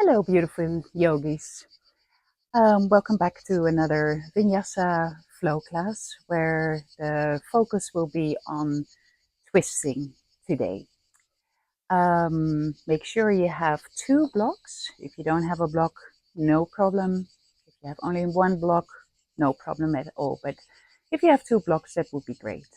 Hello, beautiful yogis. Welcome back to another Vinyasa flow class where the focus will be on twisting today. Make sure you have 2 blocks. If you don't have a block, no problem. If you have only 1 block, no problem at all. But if you have 2 blocks, that would be great.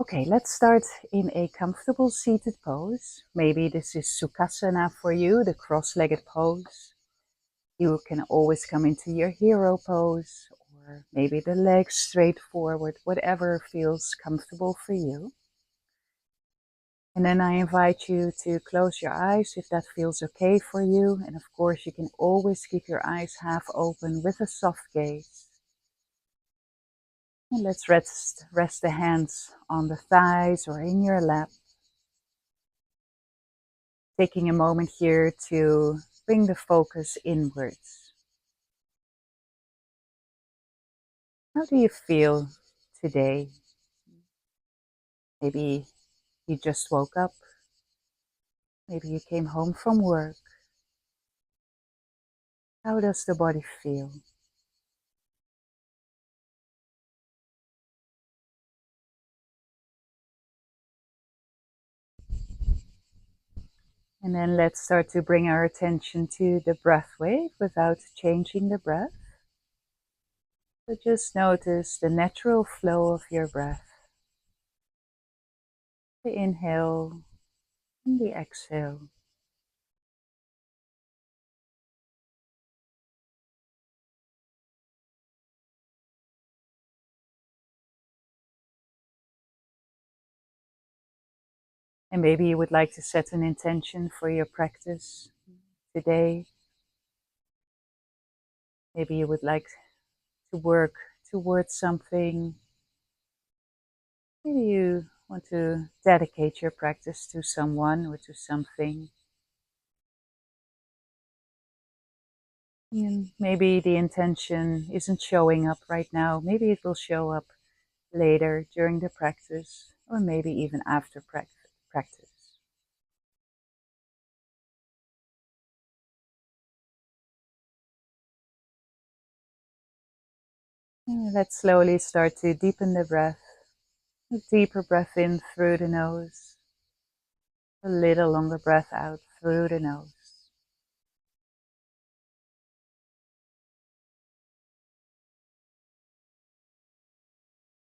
Okay, let's start in a comfortable seated pose. Maybe this is Sukhasana for you, the cross-legged pose. You can always come into your hero pose, or maybe the legs straight forward, whatever feels comfortable for you. And then I invite you to close your eyes if that feels okay for you. And of course, you can always keep your eyes half open with a soft gaze. And let's rest the hands on the thighs or in your lap. Taking a moment here to bring the focus inwards. How do you feel today? Maybe you just woke up. Maybe you came home from work. How does the body feel? And then let's start to bring our attention to the breath wave without changing the breath. So just notice the natural flow of your breath. The inhale and the exhale. And maybe you would like to set an intention for your practice today. Maybe you would like to work towards something. Maybe you want to dedicate your practice to someone or to something. And maybe the intention isn't showing up right now. Maybe it will show up later during the practice, or maybe even after practice. And let's slowly start to deepen the breath. A deeper breath in through the nose. A little longer breath out through the nose.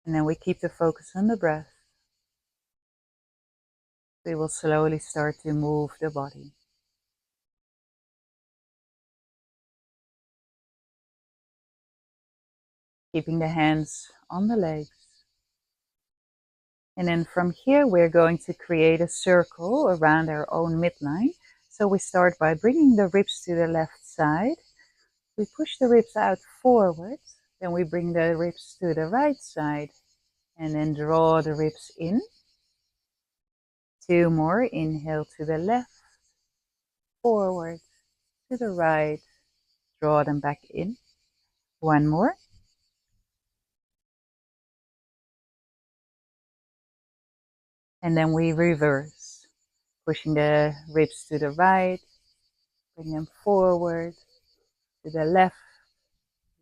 And then we keep the focus on the breath. We will slowly start to move the body. Keeping the hands on the legs. And then from here, we're going to create a circle around our own midline. So we start by bringing the ribs to the left side. We push the ribs out forward. Then we bring the ribs to the right side and then draw the ribs in. 2 more. Inhale to the left, forward, to the right. Draw them back in. 1 more. And then we reverse, pushing the ribs to the right, bring them forward, to the left,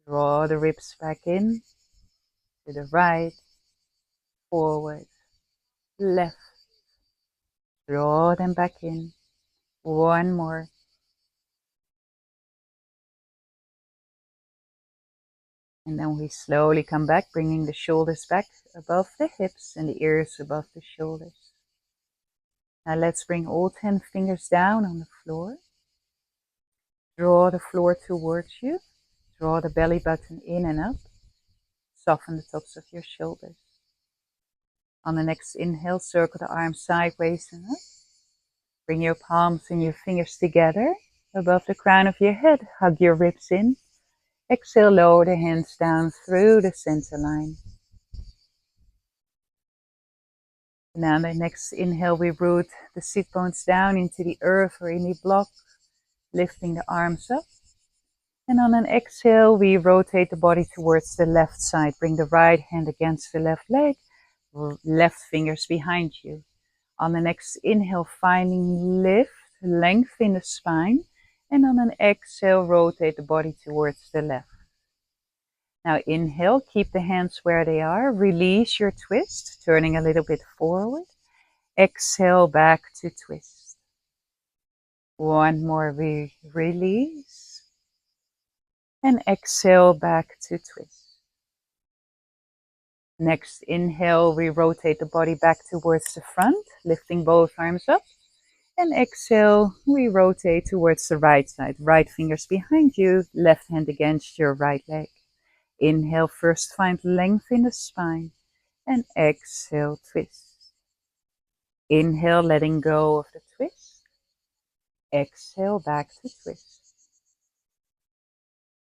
draw the ribs back in, to the right, forward, left, draw them back in. 1 more. And then we slowly come back, bringing the shoulders back above the hips and the ears above the shoulders. Now let's bring all 10 fingers down on the floor. Draw the floor towards you. Draw the belly button in and up. Soften the tops of your shoulders. On the next inhale, circle the arms sideways and up. Bring your palms and your fingers together above the crown of your head. Hug your ribs in. Exhale, lower the hands down through the center line. Now, the next inhale, we root the sit bones down into the earth or any block, lifting the arms up. And on an exhale, we rotate the body towards the left side. Bring the right hand against the left leg, left fingers behind you. On the next inhale, finding lift, length in the spine. And on an exhale, rotate the body towards the left. Now inhale, keep the hands where they are. Release your twist, turning a little bit forward. Exhale, back to twist. One more, release. And exhale, back to twist. Next inhale, we rotate the body back towards the front, lifting both arms up. And exhale, we rotate towards the right side. Right fingers behind you, left hand against your right leg. Inhale, first find length in the spine. And exhale, twist. Inhale, letting go of the twist. Exhale, back to twist.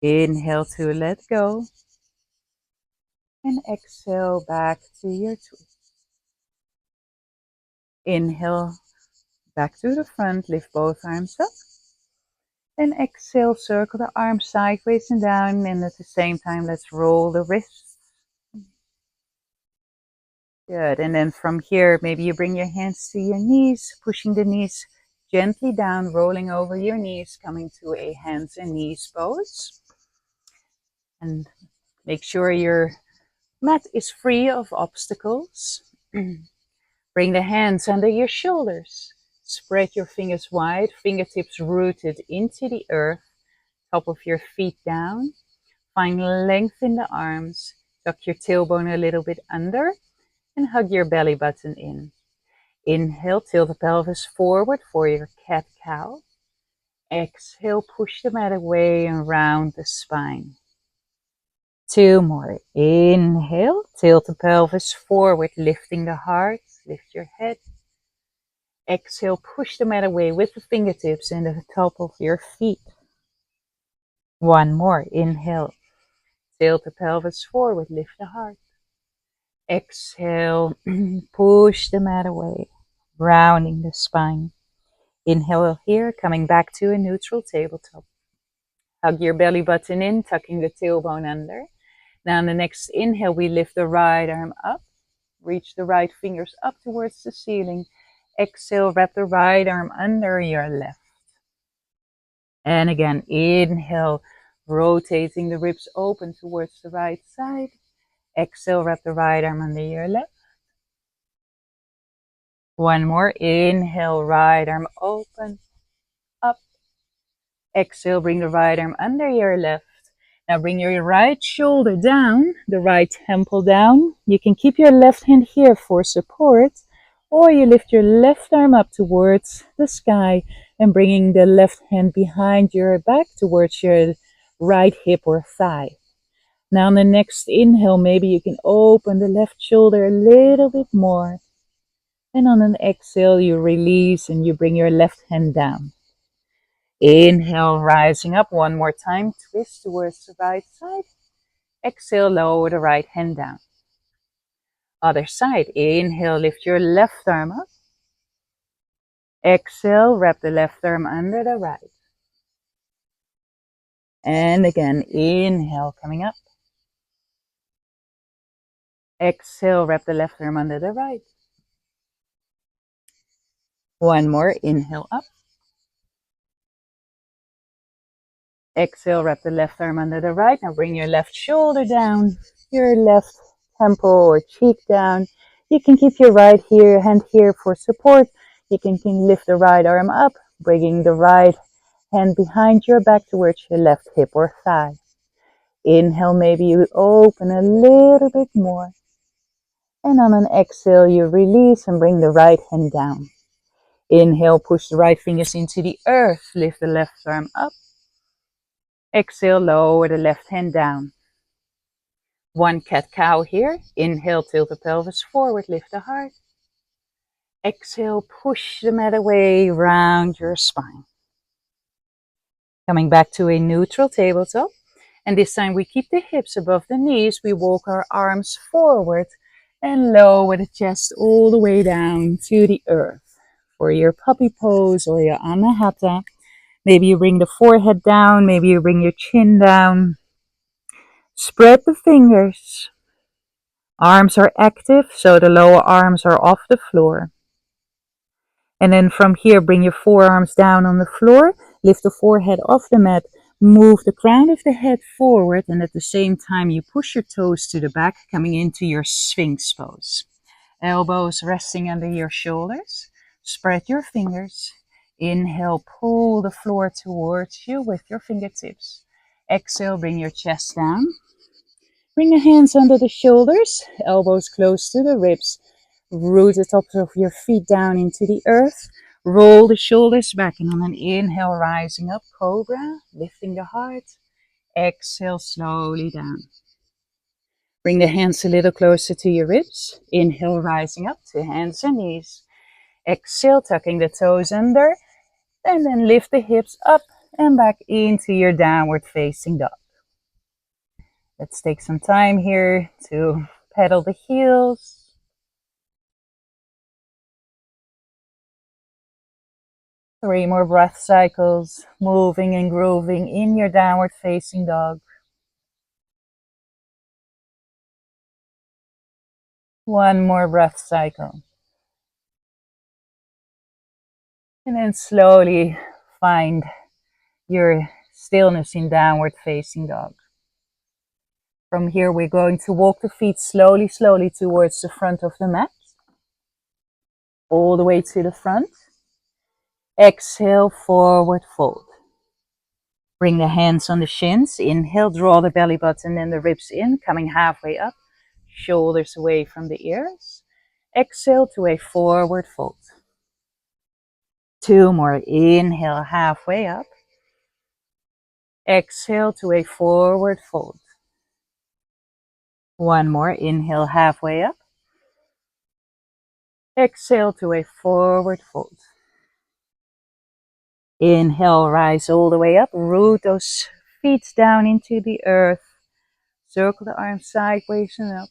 Inhale to let go. And exhale, back to your twist. Inhale, back to the front, lift both arms up. And exhale, circle the arms sideways and down, and at the same time, let's roll the wrists. Good, and then from here, maybe you bring your hands to your knees, pushing the knees gently down, rolling over your knees, coming to a hands and knees pose. And make sure your mat is free of obstacles. Bring the hands under your shoulders. Spread your fingers wide, fingertips rooted into the earth, top of your feet down. Find length in the arms. Tuck your tailbone a little bit under and hug your belly button in. Inhale, tilt the pelvis forward for your cat-cow. Exhale, push the mat away and round the spine. Two more. Inhale, tilt the pelvis forward, lifting the heart, lift your head. Exhale, push the mat away with the fingertips and the top of your feet. One more. Inhale, tilt the pelvis forward, lift the heart. Exhale, push the mat away, rounding the spine. Inhale here, coming back to a neutral tabletop. Hug your belly button in, tucking the tailbone under. Now on the next inhale, we lift the right arm up. Reach the right fingers up towards the ceiling. Exhale, wrap the right arm under your left. And again, inhale, rotating the ribs open towards the right side. Exhale, wrap the right arm under your left. One more. Inhale, right arm open, up. Exhale, bring the right arm under your left. Now bring your right shoulder down, the right temple down. You can keep your left hand here for support, or you lift your left arm up towards the sky and bringing the left hand behind your back towards your right hip or thigh. Now on the next inhale, maybe you can open the left shoulder a little bit more. And on an exhale, you release and you bring your left hand down. Inhale, rising up one more time, twist towards the right side. Exhale, lower the right hand down. Other side, inhale, lift your left arm up. Exhale, wrap the left arm under the right. And again, inhale, coming up. Exhale, wrap the left arm under the right. One more, inhale up. Exhale, wrap the left arm under the right. Now bring your left shoulder down, your left temple or cheek down. You can keep your right hand here for support. You can lift the right arm up, bringing the right hand behind your back towards your left hip or thigh. Inhale, maybe you open a little bit more. And on an exhale, you release and bring the right hand down. Inhale, push the right fingers into the earth. Lift the left arm up. Exhale, lower the left hand down. One cat-cow here. Inhale, tilt the pelvis forward, lift the heart. Exhale, push the mat away, round your spine. Coming back to a neutral tabletop. And this time we keep the hips above the knees. We walk our arms forward and lower the chest all the way down to the earth. For your puppy pose or your anahata, maybe you bring the forehead down, maybe you bring your chin down. Spread the fingers. Arms are active, so the lower arms are off the floor. And then from here, bring your forearms down on the floor Lift the forehead off the mat. Move the crown of the head forward, and at the same time you push your toes to the back, coming into your Sphinx pose. Elbows resting under your shoulders. Spread your fingers. Inhale, pull the floor towards you with your fingertips. Exhale, bring your chest down. Bring the hands under the shoulders, elbows close to the ribs. Root the tops of your feet down into the earth. Roll the shoulders back, and on an inhale, rising up, cobra, lifting the heart. Exhale, slowly down. Bring the hands a little closer to your ribs. Inhale, rising up to hands and knees. Exhale, tucking the toes under, and then lift the hips up and back into your downward facing dog. Let's take some time here to pedal the heels. 3 more breath cycles, moving and grooving in your downward facing dog. 1 more breath cycle. And then slowly find your stillness in downward facing dog. From here, we're going to walk the feet slowly, slowly towards the front of the mat. All the way to the front. Exhale, forward fold. Bring the hands on the shins. Inhale, draw the belly button and the ribs in, coming halfway up. Shoulders away from the ears. Exhale to a forward fold. 2 more. Inhale, halfway up. Exhale to a forward fold. 1 more. Inhale, halfway up. Exhale to a forward fold. Inhale, rise all the way up. Root those feet down into the earth. Circle the arms sideways and up.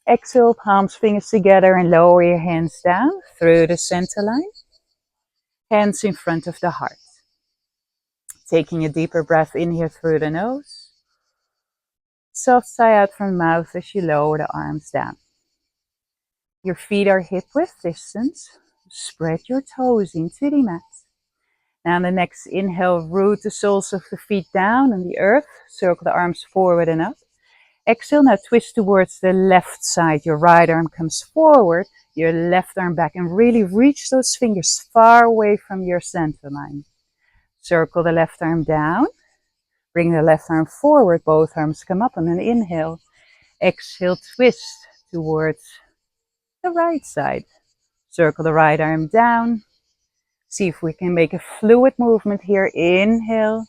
Exhale, palms, fingers together, and lower your hands down through the center line. Hands in front of the heart. Taking a deeper breath in here through the nose. Soft sigh out from the mouth as you lower the arms down. Your feet are hip width distance. Spread your toes into the mat. Now on the next inhale, root the soles of the feet down on the earth. Circle the arms forward and up. Exhale, now twist towards the left side. Your right arm comes forward, your left arm back, and really reach those fingers far away from your center line. Circle the left arm down. Bring the left arm forward. Both arms come up on an inhale. Exhale, twist towards the right side. Circle the right arm down. See if we can make a fluid movement here. Inhale.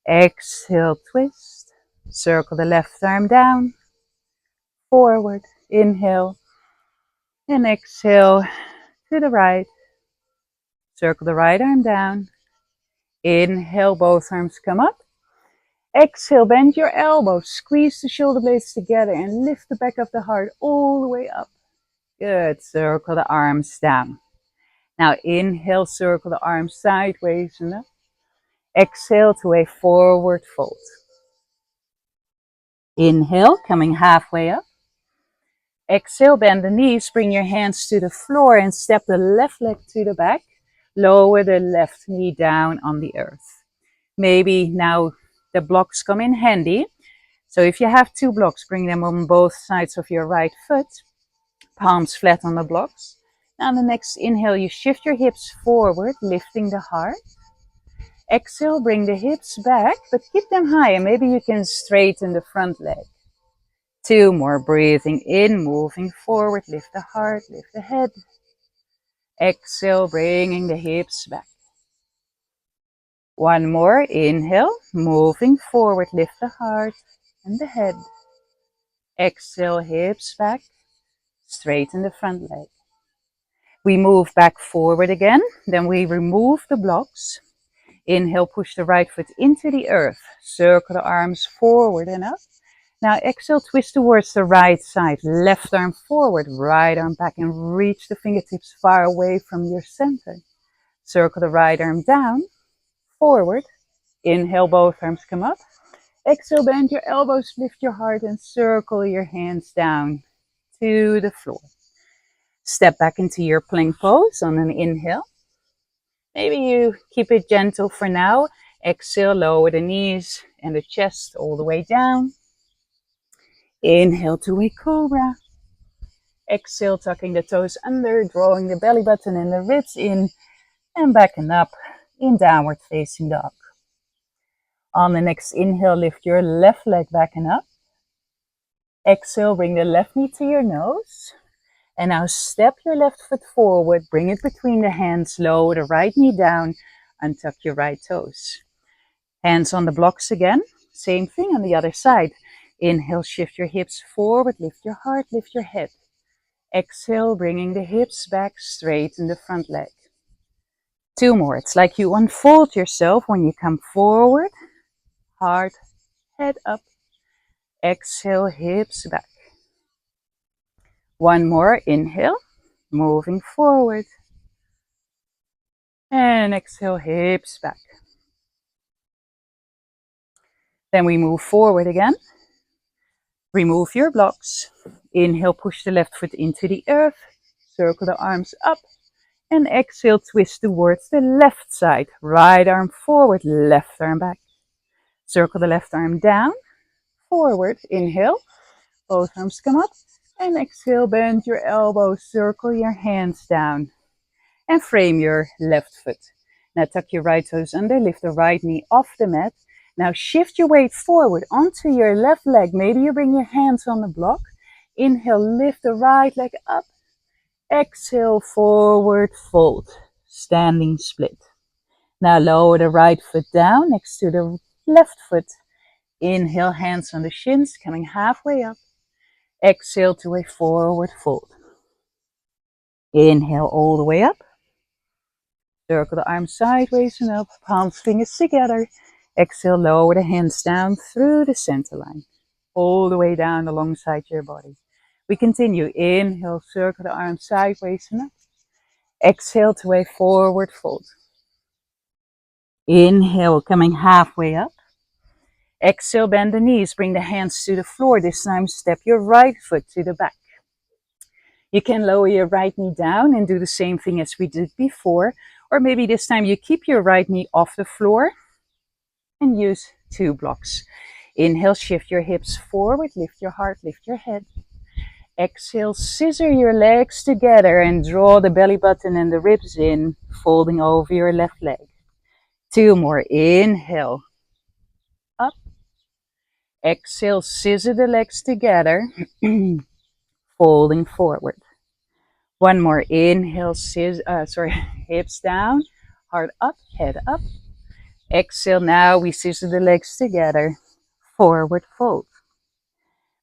Exhale, twist. Circle the left arm down. Forward. Inhale. And exhale to the right. Circle the right arm down. Inhale, both arms come up. Exhale, bend your elbows. Squeeze the shoulder blades together and lift the back of the heart all the way up. Good. Circle the arms down. Now inhale, circle the arms sideways and up. Exhale to a forward fold. Inhale, coming halfway up. Exhale, bend the knees, bring your hands to the floor and step the left leg to the back. Lower the left knee down on the earth. Maybe now the blocks come in handy. So if you have 2 blocks, bring them on both sides of your right foot. Palms flat on the blocks. Now on the next inhale, you shift your hips forward, lifting the heart. Exhale, bring the hips back, but keep them high, and maybe you can straighten the front leg. 2 more. Breathing in, moving forward, lift the heart, lift the head. Exhale, bringing the hips back. 1 more. Inhale, moving forward, lift the heart and the head. Exhale, hips back, straighten the front leg. We move back forward again, then we remove the blocks. Inhale, push the right foot into the earth. Circle the arms forward and up. Now exhale, twist towards the right side. Left arm forward, right arm back, and reach the fingertips far away from your center. Circle the right arm down, forward. Inhale, both arms come up. Exhale, bend your elbows, lift your heart, and circle your hands down to the floor. Step back into your plank pose on an inhale. Maybe you keep it gentle for now. Exhale, lower the knees and the chest all the way down. Inhale to a cobra. Exhale, tucking the toes under, drawing the belly button and the ribs in, and backing up in downward facing dog. On the next inhale, lift your left leg back and up. Exhale, bring the left knee to your nose. And now step your left foot forward, bring it between the hands, lower the right knee down, and tuck your right toes. Hands on the blocks again. Same thing on the other side. Inhale, shift your hips forward, lift your heart, lift your head. Exhale, bringing the hips back, straighten the front leg. 2 more. It's like you unfold yourself when you come forward. Heart, head up. Exhale, hips back. 1 more. Inhale, moving forward. And exhale, hips back. Then we move forward again. Remove your blocks. Inhale, push the left foot into the earth. Circle the arms up. And exhale, twist towards the left side. Right arm forward, left arm back. Circle the left arm down, forward. Inhale, both arms come up. And exhale, bend your elbows, circle your hands down. And frame your left foot. Now tuck your right toes under, lift the right knee off the mat. Now shift your weight forward onto your left leg. Maybe you bring your hands on the block. Inhale, lift the right leg up. Exhale, forward fold, standing split. Now lower the right foot down next to the left foot. Inhale, hands on the shins, coming halfway up. Exhale to a forward fold. Inhale all the way up. Circle the arms sideways and up, palms, fingers together. Exhale, lower the hands down through the center line, all the way down alongside your body. We continue. Inhale, circle the arms sideways and up. Exhale to a forward fold. Inhale, coming halfway up. Exhale, bend the knees, bring the hands to the floor. This time, step your right foot to the back. You can lower your right knee down and do the same thing as we did before. Or maybe this time you keep your right knee off the floor and use 2 blocks. Inhale, shift your hips forward, lift your heart, lift your head. Exhale, scissor your legs together and draw the belly button and the ribs in, folding over your left leg. 2 more. Inhale, up. Exhale, scissor the legs together, folding forward. 1 more. Inhale, hips down, heart up, head up. Exhale, now we scissor the legs together, forward fold.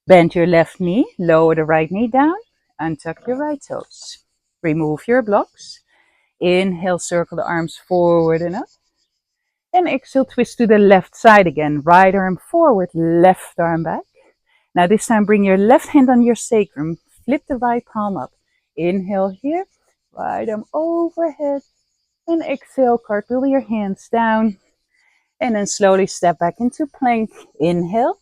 Bend your left knee, lower the right knee down, untuck your right toes. Remove your blocks. Inhale, circle the arms forward and up. And exhale, twist to the left side again. Right arm forward, left arm back. Now this time, bring your left hand on your sacrum. Flip the right palm up. Inhale here, right arm overhead. And exhale, cartwheel your hands down. And then slowly step back into plank. Inhale.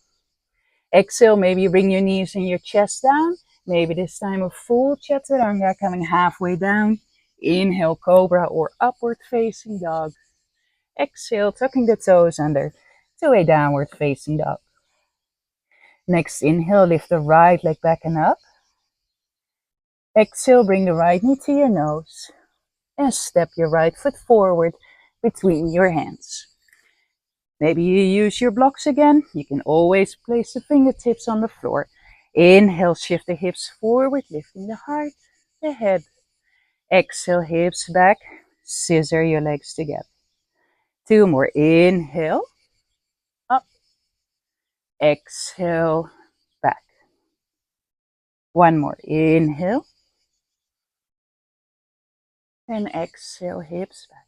Exhale, maybe you bring your knees and your chest down. Maybe this time a full chaturanga coming halfway down. Inhale, cobra or upward facing dog. Exhale, tucking the toes under to a downward facing dog. Next inhale, lift the right leg back and up. Exhale, bring the right knee to your nose. And step your right foot forward between your hands. Maybe you use your blocks again. You can always place the fingertips on the floor. Inhale, shift the hips forward, lifting the heart, the head. Exhale, hips back, scissor your legs together. 2 more. Inhale, up. Exhale, back. 1 more. Inhale. And exhale, hips back.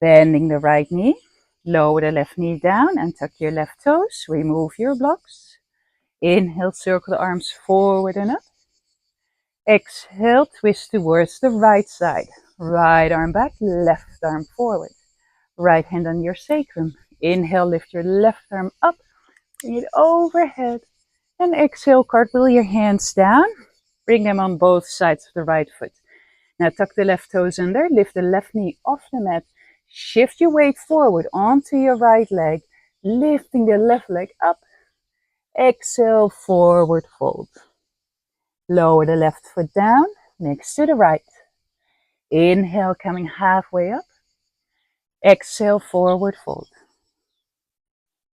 Bending the right knee, lower the left knee down and tuck your left toes. Remove your blocks. Inhale, circle the arms forward and up. Exhale, twist towards the right side. Right arm back, left arm forward. Right hand on your sacrum. Inhale, lift your left arm up. Bring it overhead. And exhale, cartwheel your hands down. Bring them on both sides of the right foot. Now tuck the left toes under, lift the left knee off the mat, shift your weight forward onto your right leg, lifting the left leg up. Exhale, forward fold. Lower the left foot down next to the right. Inhale, coming halfway up. Exhale, forward fold.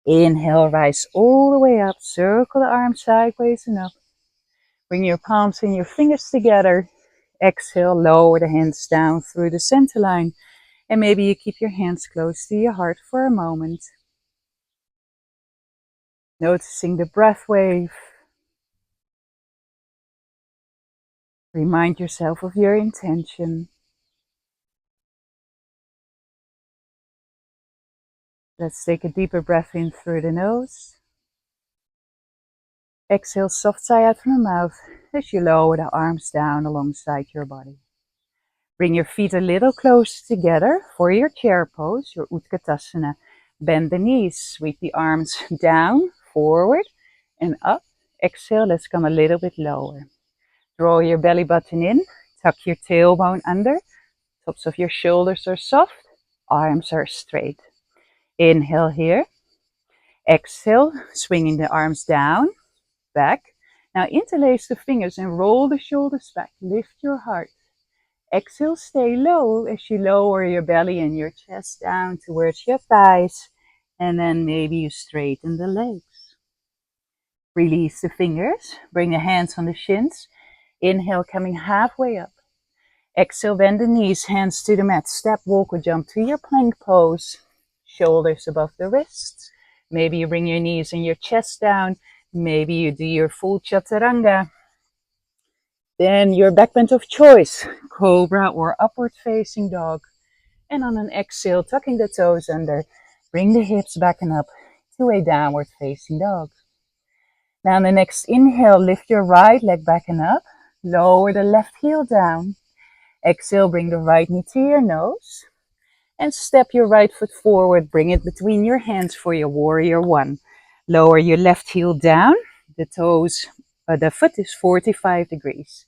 Inhale, rise all the way up. Circle the arms sideways and up. Bring your palms and your fingers together. Exhale, lower the hands down through the center line. And maybe you keep your hands close to your heart for a moment. Noticing the breath wave. Remind yourself of your intention. Let's take a deeper breath in through the nose. Exhale, soft sigh out from the mouth as you lower the arms down alongside your body. Bring your feet a little closer together for your chair pose, your Utkatasana. Bend the knees, sweep the arms down, forward and up. Exhale, let's come a little bit lower. Draw your belly button in, tuck your tailbone under. Tops of your shoulders are soft, arms are straight. Inhale here. Exhale, swinging the arms down, back. Now interlace the fingers and roll the shoulders back. Lift your heart. Exhale, stay low as you lower your belly and your chest down towards your thighs. And then maybe you straighten the legs. Release the fingers. Bring the hands on the shins. Inhale, coming halfway up. Exhale, bend the knees, hands to the mat. Step, walk, or jump to your plank pose. Shoulders above the wrists. Maybe you bring your knees and your chest down. Maybe you do your full chaturanga. Then your back bend of choice, cobra or upward facing dog. And on an exhale, tucking the toes under, bring the hips back and up to a downward facing dog. Now on the next inhale, lift your right leg back and up, lower the left heel down. Exhale, bring the right knee to your nose. And step your right foot forward, bring it between your hands for your warrior one. Lower your left heel down, the foot is 45 degrees.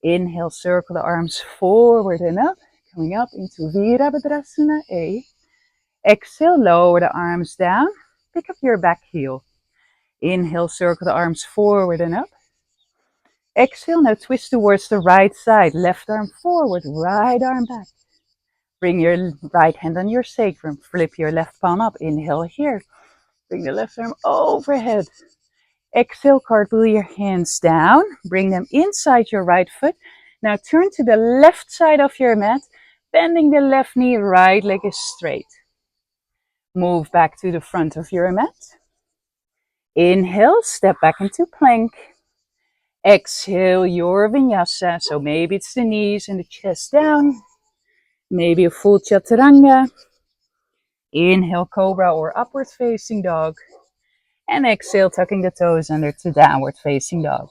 Inhale, circle the arms forward and up, coming up into Virabhadrasana A. Exhale, lower the arms down, pick up your back heel. Inhale, circle the arms forward and up. Exhale, now twist towards the right side, left arm forward, right arm back. Bring your right hand on your sacrum, flip your left palm up, inhale here. Bring the left arm overhead. Exhale, cartwheel your hands down. Bring them inside your right foot. Now turn to the left side of your mat, bending the left knee, right leg is straight. Move back to the front of your mat. Inhale, step back into plank. Exhale, your vinyasa. So maybe it's the knees and the chest down. Maybe a full chaturanga. Inhale, cobra or upward facing dog. And exhale, tucking the toes under to downward facing dog.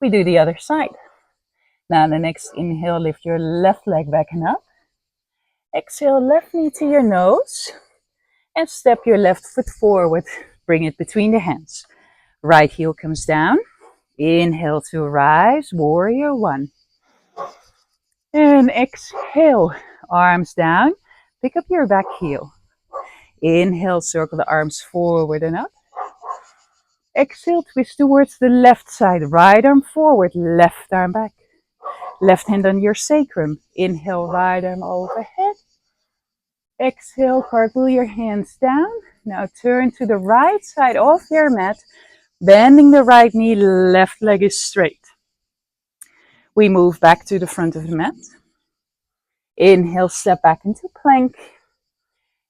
We do the other side. Now the next inhale, lift your left leg back and up. Exhale, left knee to your nose. And step your left foot forward. Bring it between the hands. Right heel comes down. Inhale to rise, warrior one. And exhale, arms down. Pick up your back heel. Inhale, circle the arms forward and up. Exhale, twist towards the left side. Right arm forward, left arm back. Left hand on your sacrum. Inhale, right arm overhead. Exhale, cartwheel your hands down. Now turn to the right side of your mat. Bending the right knee, left leg is straight. We move back to the front of the mat. Inhale, step back into plank.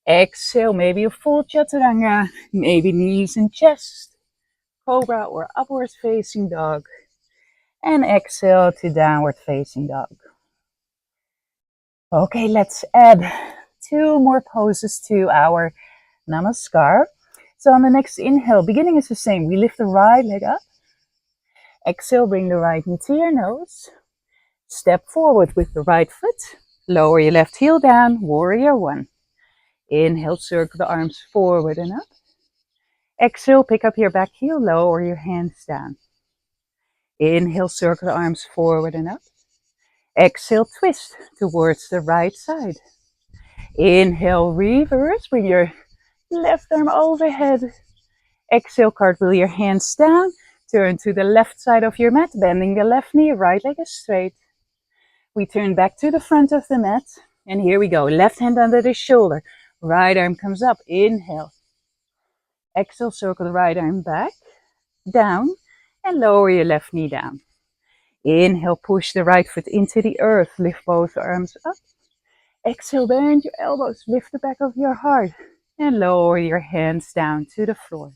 Exhale, maybe a full chaturanga. Maybe knees and chest. Cobra or upward facing dog. And exhale to downward facing dog. Okay, let's add 2 more poses to our Namaskar. So on the next inhale, beginning is the same. We lift the right leg up. Exhale, bring the right knee to your nose. Step forward with the right foot. Lower your left heel down, warrior one. Inhale, circle the arms forward and up. Exhale, pick up your back heel, lower your hands down. Inhale, circle the arms forward and up. Exhale, twist towards the right side. Inhale, reverse, bring your left arm overhead. Exhale, cartwheel your hands down. Turn to the left side of your mat, bending the left knee, right leg is straight. We turn back to the front of the mat. And here we go. Left hand under the shoulder. Right arm comes up. Inhale. Exhale, circle the right arm back, down, and lower your left knee down. Inhale, push the right foot into the earth. Lift both arms up. Exhale, bend your elbows. Lift the back of your heart. And lower your hands down to the floor.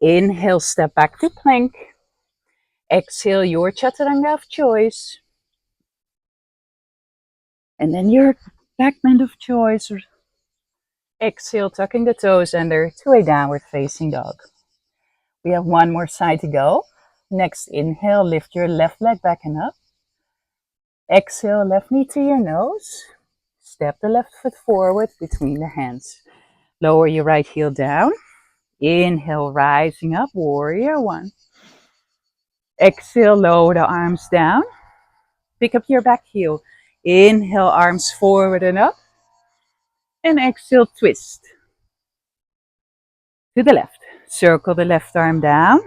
Inhale, step back to plank. Exhale, your chaturanga of choice. And then your back bend of choice. Exhale, tucking the toes under to a downward facing dog. We have one more side to go. Next inhale, lift your left leg back and up. Exhale, left knee to your nose. Step the left foot forward between the hands. Lower your right heel down. Inhale, rising up, warrior one. Exhale, lower the arms down. Pick up your back heel. Inhale, arms forward and up. And exhale, twist. To the left. Circle the left arm down.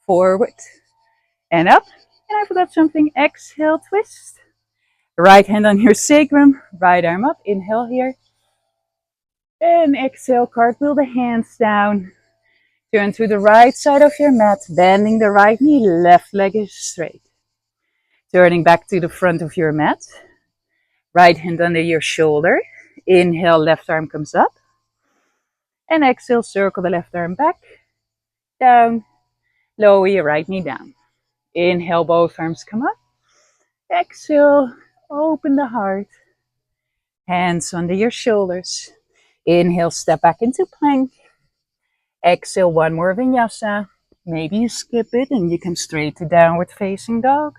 Forward and up. And I forgot something. Exhale, twist. Right hand on your sacrum. Right arm up. Inhale here. And exhale, cartwheel the hands down. Turn to the right side of your mat. Bending the right knee. Left leg is straight. Turning back to the front of your mat. Right hand under your shoulder. Inhale, left arm comes up. And exhale, circle the left arm back. Down. Lower your right knee down. Inhale, both arms come up. Exhale, open the heart. Hands under your shoulders. Inhale, step back into plank. Exhale, one more vinyasa. Maybe you skip it and you come straight to downward facing dog.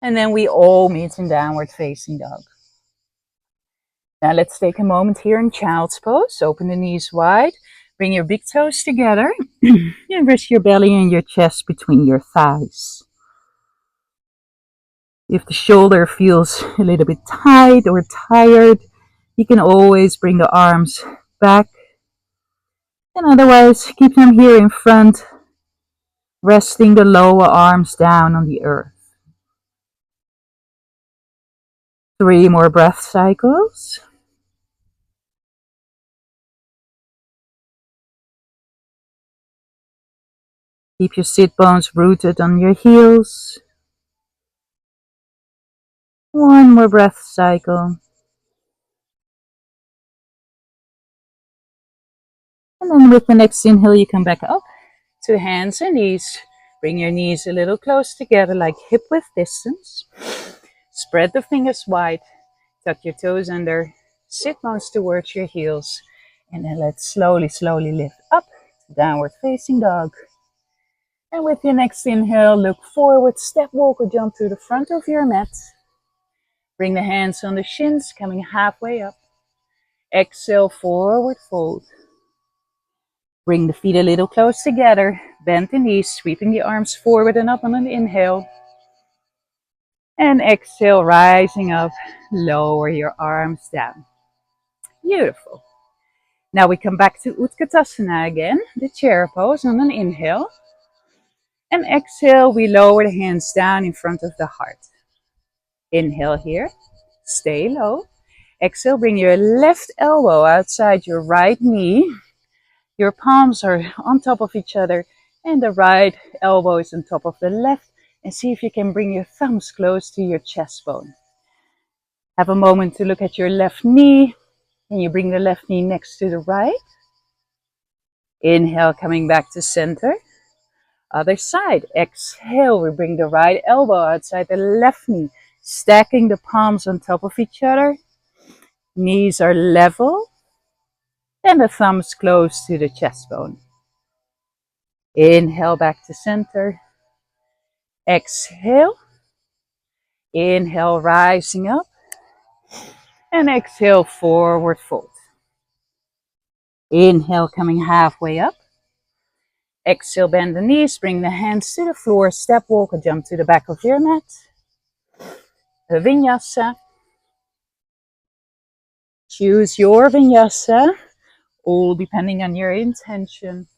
And then we all meet in downward facing dog. Now let's take a moment here in child's pose. Open the knees wide. Bring your big toes together. And rest your belly and your chest between your thighs. If the shoulder feels a little bit tight or tired, you can always bring the arms back. And otherwise, keep them here in front, resting the lower arms down on the earth. 3 more breath cycles. Keep your sit bones rooted on your heels. 1 more breath cycle. And then with the next inhale, you come back up to hands and knees. Bring your knees a little close together, like hip width distance. Spread the fingers wide. Tuck your toes under. Sit bones towards your heels. And then let's slowly, slowly lift up to downward facing dog. And with your next inhale, look forward, step, walk, or jump to the front of your mat. Bring the hands on the shins, coming halfway up. Exhale, forward fold. Bring the feet a little close together. Bend the knees, sweeping the arms forward and up on an inhale. And exhale, rising up. Lower your arms down. Beautiful. Now we come back to Utkatasana again, the chair pose on an inhale. And exhale, we lower the hands down in front of the heart. Inhale here, stay low. Exhale, bring your left elbow outside your right knee. Your palms are on top of each other and the right elbow is on top of the left. And see if you can bring your thumbs close to your chest bone. Have a moment to look at your left knee. And you bring the left knee next to the right. Inhale, coming back to center. Other side. Exhale, we bring the right elbow outside the left knee. Stacking the palms on top of each other. Knees are level. And the thumbs close to the chest bone. Inhale, back to center. Exhale. Inhale, rising up. And exhale, forward fold. Inhale, coming halfway up. Exhale, bend the knees, bring the hands to the floor, step, walk, or jump to the back of your mat. a vinyasa. Choose your vinyasa, all depending on your intention.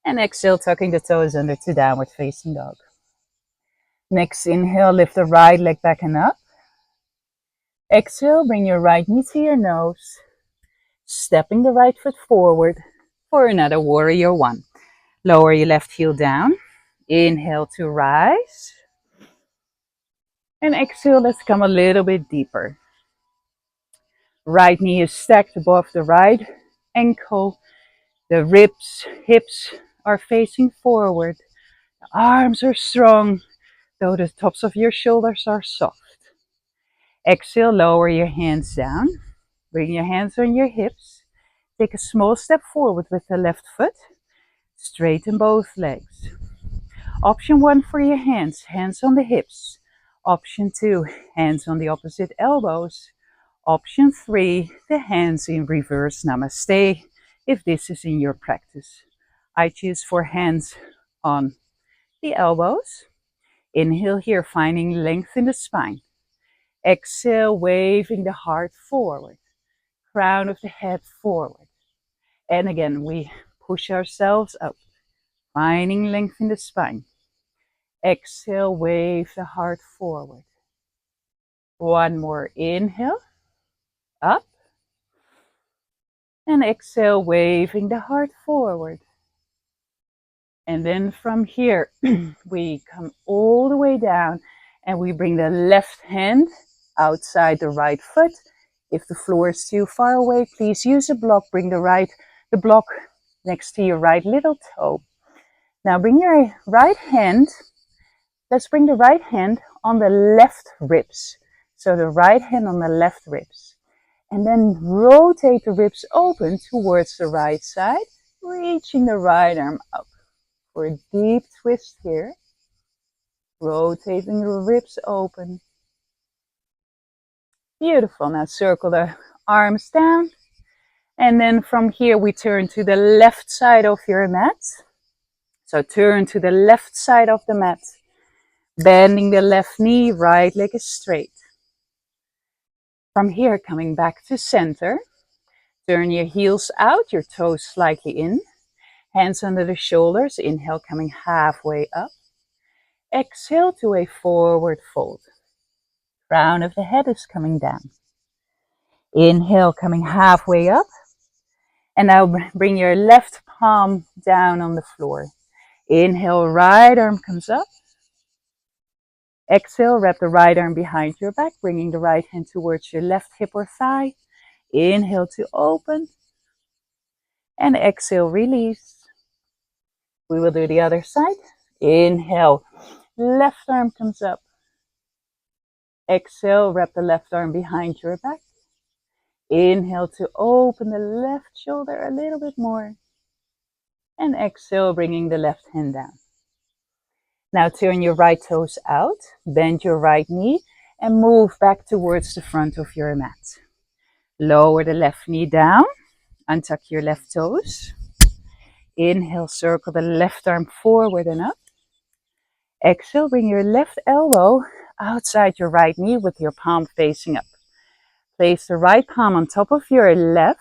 And exhale, tucking the toes under to downward facing dog. Next inhale, lift the right leg back and up. Exhale, bring your right knee to your nose. Stepping the right foot forward for another warrior one. Lower your left heel down. Inhale to rise. And exhale, let's come a little bit deeper. Right knee is stacked above the right ankle. The ribs, hips are facing forward. The arms are strong, though the tops of your shoulders are soft. Exhale, lower your hands down. Bring your hands on your hips. Take a small step forward with the left foot. Straighten both legs. Option 1 for your hands, hands on the hips. Option 2, hands on the opposite elbows. Option 3, the hands in reverse namaste, if this is in your practice. I choose for hands on the elbows. Inhale here, finding length in the spine. Exhale, waving the heart forward. Crown of the head forward. And again, we push ourselves up, finding length in the spine. Exhale, wave the heart forward. One more inhale, up. And exhale, waving the heart forward. And then from here, we come all the way down and we bring the left hand outside the right foot. If the floor is too far away, please use a block. Bring the block next to your right little toe. Now bring your right hand. Let's bring the right hand on the left ribs. So the right hand on the left ribs. And then rotate the ribs open towards the right side, reaching the right arm up for a deep twist here. Rotating the ribs open. Beautiful. Now circle the arms down. And then from here we turn to the left side of your mat. So turn to the left side of the mat. Bending the left knee, right leg is straight. From here, coming back to center. Turn your heels out, your toes slightly in. Hands under the shoulders. Inhale, coming halfway up. Exhale to a forward fold. Crown of the head is coming down. Inhale, coming halfway up. And now bring your left palm down on the floor. Inhale, right arm comes up. Exhale, wrap the right arm behind your back, bringing the right hand towards your left hip or thigh. Inhale to open. And exhale, release. We will do the other side. Inhale, left arm comes up. Exhale, wrap the left arm behind your back. Inhale to open the left shoulder a little bit more. And exhale, bringing the left hand down. Now turn your right toes out, bend your right knee, and move back towards the front of your mat. Lower the left knee down, untuck your left toes. Inhale, circle the left arm forward and up. Exhale, bring your left elbow outside your right knee with your palm facing up. Place the right palm on top of your left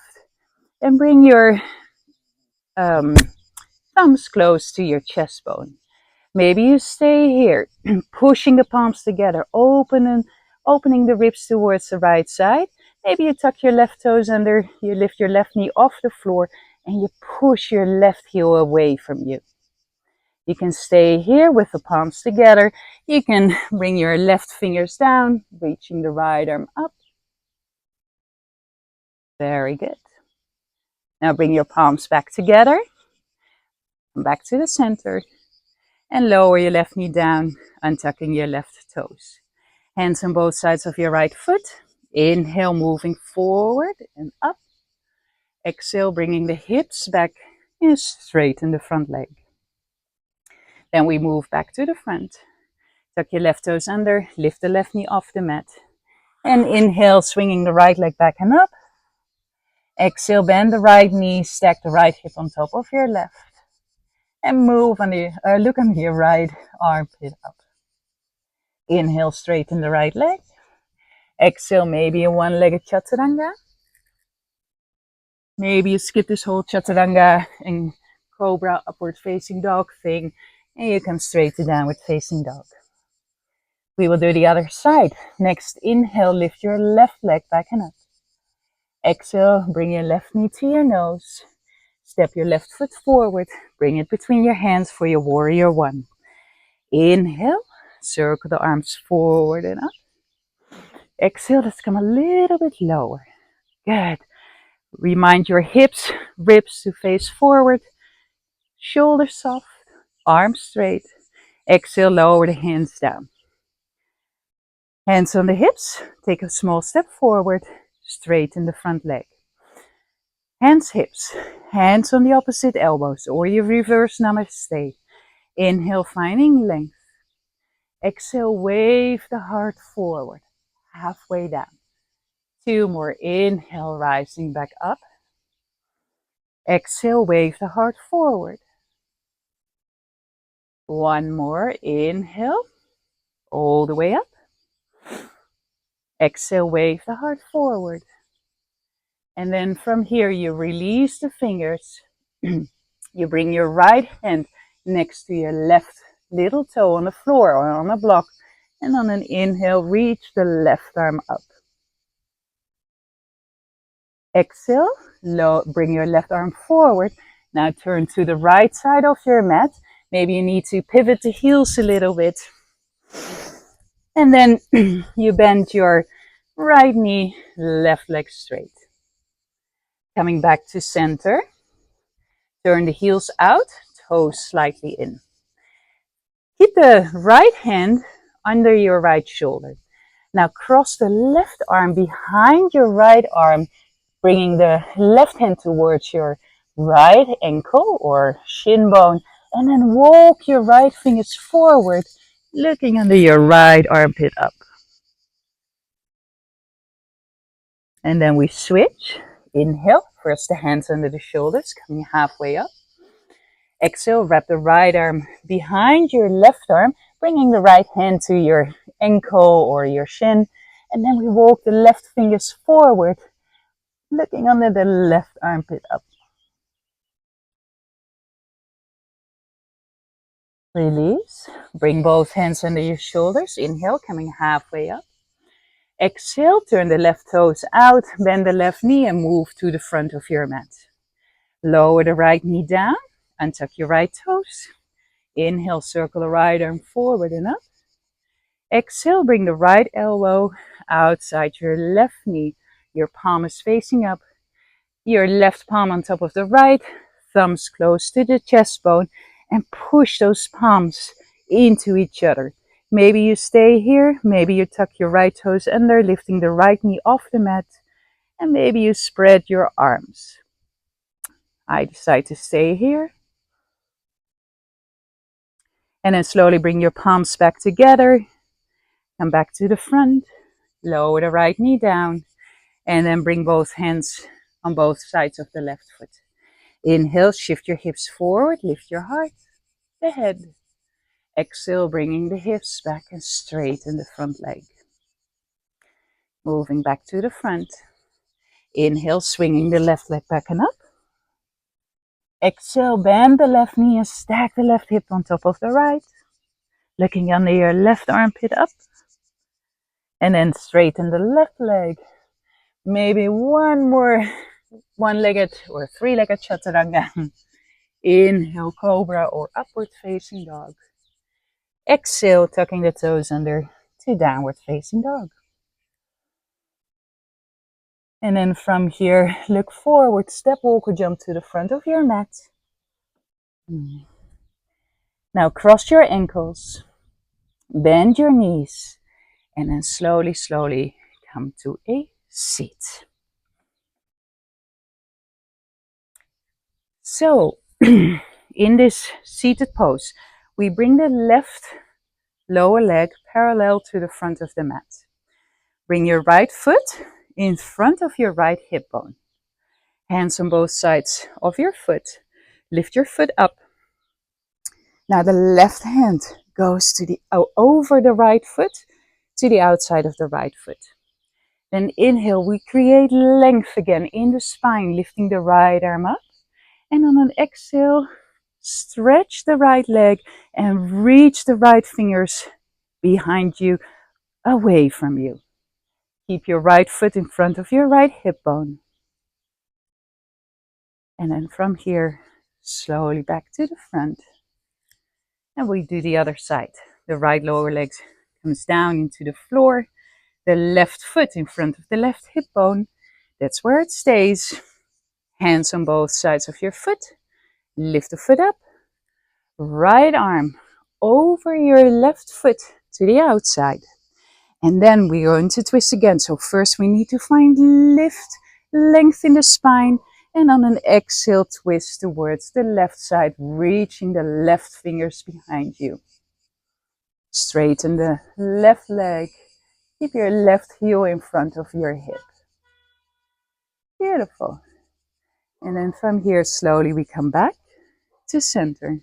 and bring your thumbs close to your chest bone. Maybe you stay here, pushing the palms together, opening the ribs towards the right side. Maybe you tuck your left toes under, you lift your left knee off the floor, and you push your left heel away from you. You can stay here with the palms together. You can bring your left fingers down, reaching the right arm up. Very good. Now bring your palms back together. Come back to the center. And lower your left knee down, untucking your left toes. Hands on both sides of your right foot. Inhale, moving forward and up. Exhale, bringing the hips back and straighten the front leg. Then we move back to the front. Tuck your left toes under, lift the left knee off the mat. And inhale, swinging the right leg back and up. Exhale, bend the right knee, stack the right hip on top of your left. And move on look on your right armpit up. Inhale, straighten the right leg. Exhale, maybe a one-legged chaturanga. Maybe you skip this whole chaturanga and cobra upward facing dog thing, and you come straight to downward facing dog. We will do the other side. Next inhale, lift your left leg back and up. Exhale, bring your left knee to your nose. Step your left foot forward. Bring it between your hands for your warrior one. Inhale, circle the arms forward and up. Exhale, let's come a little bit lower. Good. Remind your hips, ribs to face forward. Shoulders soft, arms straight. Exhale, lower the hands down. Hands on the hips, take a small step forward, straighten the front leg. Hands, hips, hands on the opposite elbows, or your reverse namaste. Inhale, finding length. Exhale, wave the heart forward, halfway down. 2 more, inhale, rising back up. Exhale, wave the heart forward. 1 more, inhale, all the way up. Exhale, wave the heart forward. And then from here, you release the fingers. You bring your right hand next to your left little toe on the floor or on a block. And on an inhale, reach the left arm up. Exhale, bring your left arm forward. Now turn to the right side of your mat. Maybe you need to pivot the heels a little bit. And then you bend your right knee, left leg straight. Coming back to center. Turn the heels out, toes slightly in. Keep the right hand under your right shoulder. Now cross the left arm behind your right arm, bringing the left hand towards your right ankle or shin bone, and then walk your right fingers forward, looking under your right armpit up. And then we switch. Inhale, first the hands under the shoulders, coming halfway up. Exhale, wrap the right arm behind your left arm, bringing the right hand to your ankle or your shin. And then we walk the left fingers forward, looking under the left armpit up. Release. Bring both hands under your shoulders. Inhale, coming halfway up. Exhale, turn the left toes out, bend the left knee and move to the front of your mat. Lower the right knee down, untuck your right toes. Inhale, circle the right arm forward and up. Exhale, bring the right elbow outside your left knee. Your palm is facing up. Your left palm on top of the right, thumbs close to the chest bone, and push those palms into each other. Maybe you stay here, maybe you tuck your right toes under, lifting the right knee off the mat, and maybe you spread your arms. I decide to stay here. And then slowly bring your palms back together, come back to the front, lower the right knee down, and then bring both hands on both sides of the left foot. Inhale, shift your hips forward, lift your heart, the head. Exhale, bringing the hips back and straighten the front leg. Moving back to the front. Inhale, swinging the left leg back and up. Exhale, bend the left knee and stack the left hip on top of the right. Looking under your left armpit up. And then straighten the left leg. Maybe one more one-legged or three-legged chaturanga. Inhale, cobra or upward facing dog. Exhale, tucking the toes under to downward facing dog. And then from here, look forward, step walk or jump to the front of your mat. Now cross your ankles, bend your knees, and then slowly, slowly come to a seat. So, in this seated pose, we bring the left lower leg parallel to the front of the mat. Bring your right foot in front of your right hip bone. Hands on both sides of your foot. Lift your foot up. Now the left hand goes to over the right foot to the outside of the right foot. Then inhale, we create length again in the spine, lifting the right arm up. And on an exhale, stretch the right leg and reach the right fingers behind you, away from you. Keep your right foot in front of your right hip bone. And then from here, slowly back to the front. And we do the other side. The right lower leg comes down into the floor. The left foot in front of the left hip bone. That's where it stays. Hands on both sides of your foot. Lift the foot up. Right arm over your left foot to the outside. And then we're going to twist again. So first we need to find lift, length in the spine. And on an exhale, twist towards the left side, reaching the left fingers behind you. Straighten the left leg. Keep your left heel in front of your hip. Beautiful. And then from here, slowly we come back to center.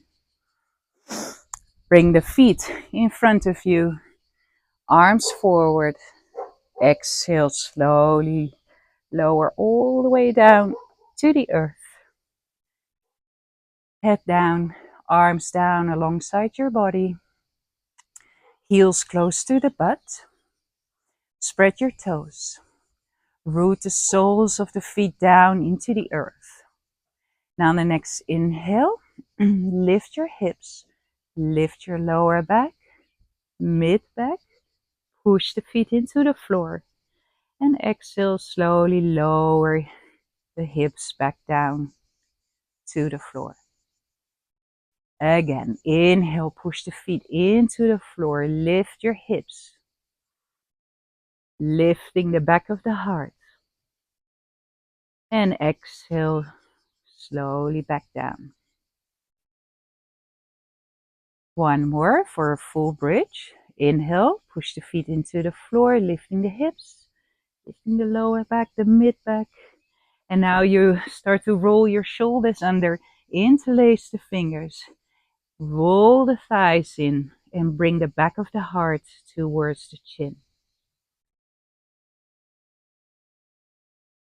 Bring the feet in front of you. Arms forward. Exhale, slowly lower all the way down to the earth. Head down, arms down alongside your body. Heels close to the butt. Spread your toes. Root the soles of the feet down into the earth. Now on the next inhale, lift your hips. Lift your lower back, mid back. Push the feet into the floor. And exhale, slowly lower the hips back down to the floor. Again, inhale, push the feet into the floor. Lift your hips. Lifting the back of the heart. And exhale, slowly back down. One more for a full bridge. Inhale, push the feet into the floor, lifting the hips, lifting the lower back, the mid back. And now you start to roll your shoulders under, interlace the fingers, roll the thighs in, and bring the back of the heart towards the chin.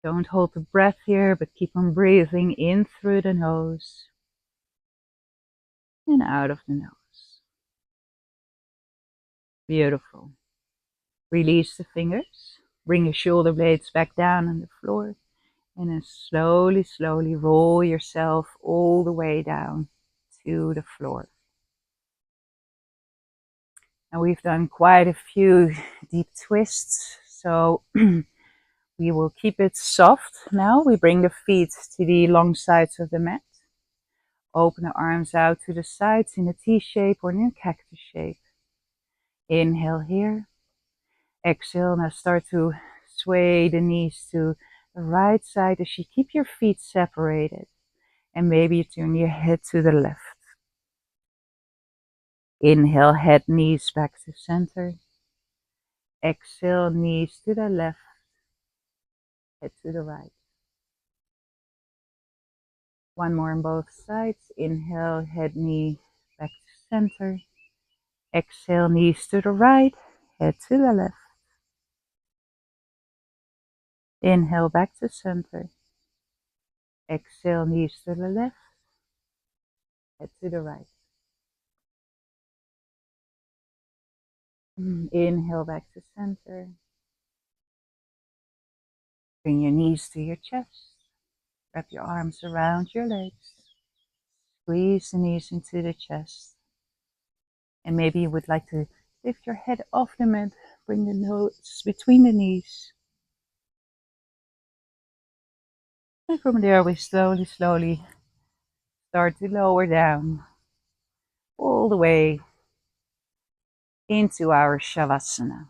Don't hold the breath here, but keep on breathing in through the nose and out of the nose. Beautiful. Release the fingers. Bring your shoulder blades back down on the floor. And then slowly, slowly roll yourself all the way down to the floor. And we've done quite a few deep twists. So we will keep it soft. Now we bring the feet to the long sides of the mat. Open the arms out to the sides in a T shape or in a cactus shape. Inhale here. Exhale. Now start to sway the knees to the right side as you keep your feet separated. And maybe you turn your head to the left. Inhale, head, knees back to center. Exhale, knees to the left, head to the right. One more on both sides. Inhale, head, knee back to center. Exhale, knees to the right, head to the left. Inhale, back to center. Exhale, knees to the left, head to the right. Inhale, back to center. Bring your knees to your chest. Wrap your arms around your legs. Squeeze the knees into the chest. And maybe you would like to lift your head off the mat. Bring the nose between the knees. And from there we slowly, slowly start to lower down all the way into our Shavasana.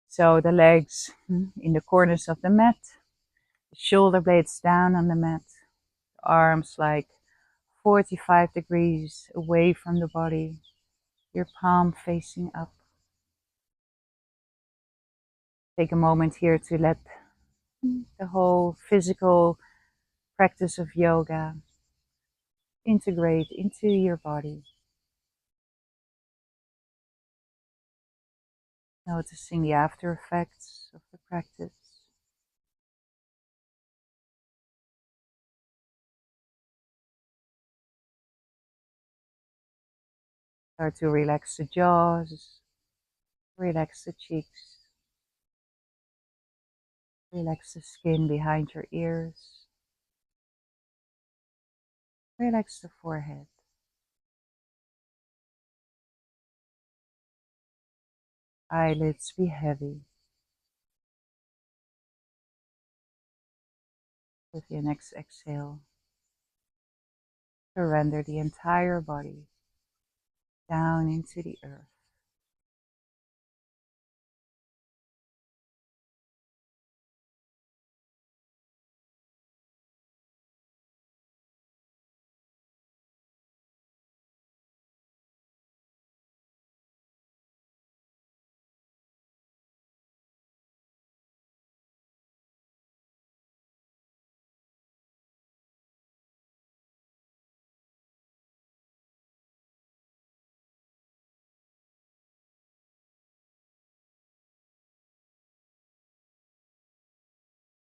So the legs in the corners of the mat, the shoulder blades down on the mat, arms like 45 degrees away from the body, your palm facing up. Take a moment here to let the whole physical practice of yoga integrate into your body. Noticing the after effects of the practice. Start to relax the jaws, relax the cheeks, relax the skin behind your ears, relax the forehead. Eyelids be heavy. With your next exhale, surrender the entire body down into the earth.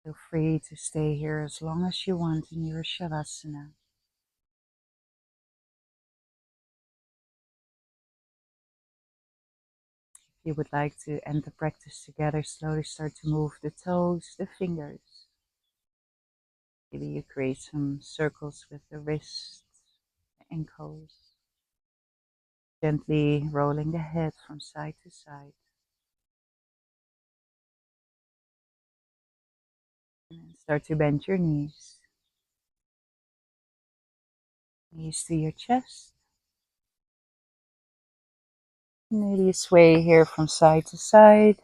Feel free to stay here as long as you want in your Shavasana. If you would like to end the practice together, slowly start to move the toes, the fingers. Maybe you create some circles with the wrists, the ankles. Gently rolling the head from side to side. And then start to bend your knees. Knees to your chest. Maybe sway here from side to side.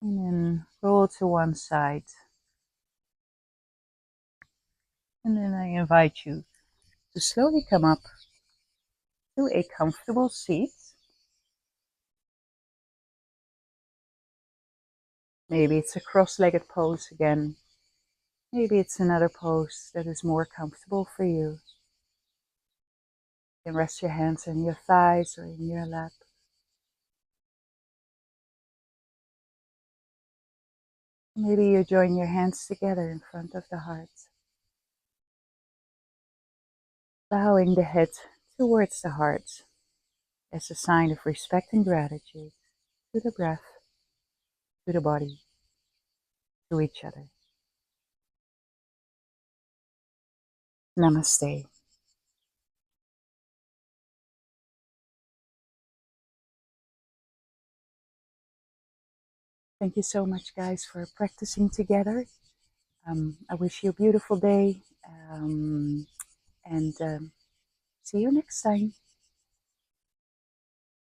And then roll to one side. And then I invite you to slowly come up to a comfortable seat. Maybe it's a cross-legged pose again. Maybe it's another pose that is more comfortable for you. You can rest your hands on your thighs or in your lap. Maybe you join your hands together in front of the heart, bowing the head towards the heart as a sign of respect and gratitude to the breath, to the body, to each other. Namaste. Thank you so much, guys, for practicing together. I wish you a beautiful day, and see you next time.